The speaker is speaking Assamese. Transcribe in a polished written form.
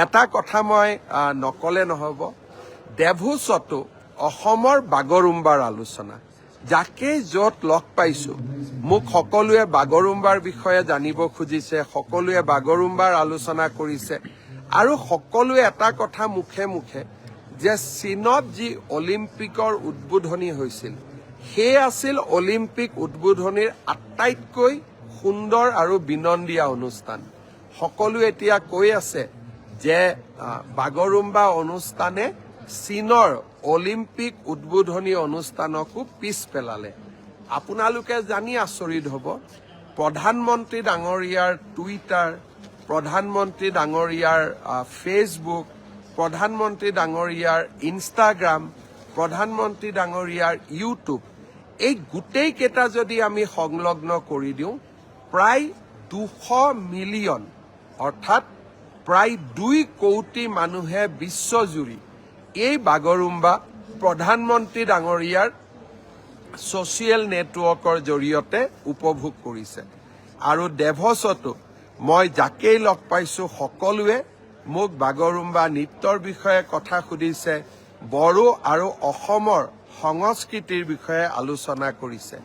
এটা কথা মই নকলে নহব দেভোচতো অসমৰ বাগৰুম্বাৰ আলোচনা যাকে য'ত লগ পাইছো মোক সকলোৱে বাগৰুম্বাৰ বিষয়ে জানিব খুজিছে সকলোৱে বাগৰুম্বাৰ আলোচনা কৰিছে আৰু সকলোৱে এটা কথা মুখে মুখে যে চীনত যি অলিম্পিকৰ উদ্বোধনী হৈছিল সেই আছিল অলিম্পিক উদ্বোধনীৰ আটাইতকৈ সুন্দৰ আৰু বিনন্দীয়া অনুষ্ঠান সকলোৱে এতিয়া কৈ আছে যে বাগৰুম্বা অনুষ্ঠানে চীনৰ অলিম্পিক উদ্বোধনী অনুষ্ঠানকো পিছ পেলালে আপোনালোকে জানি আচৰিত হ'ব প্ৰধানমন্ত্ৰী ডাঙৰীয়াৰ টুইটাৰ প্ৰধানমন্ত্ৰী ডাঙৰীয়াৰ ফেচবুক প্ৰধানমন্ত্ৰী ডাঙৰীয়াৰ ইনষ্টাগ্ৰাম প্ৰধানমন্ত্ৰী ডাঙৰীয়াৰ ইউটিউব এই গোটেই কেইটা যদি আমি সংলগ্ন কৰি দিওঁ প্ৰায় 200 মিলিয়ন অৰ্থাৎ প্ৰায় 2 কোটি মানুহে বিশ্বজুৰি এই বাগৰুম্বা প্ৰধানমন্ত্ৰী ডাঙৰীয়াৰ ছ'চিয়েল নেটৱৰ্কৰ জৰিয়তে উপভোগ কৰিছে আৰু দেভছতো মই যাকেই লগ পাইছো সকলোৱে মোক বাগৰুম্বা নৃত্যৰ বিষয়ে কথা সুধিছে বড়ো আৰু অসমৰ সংস্কৃতিৰ বিষয়ে আলোচনা কৰিছে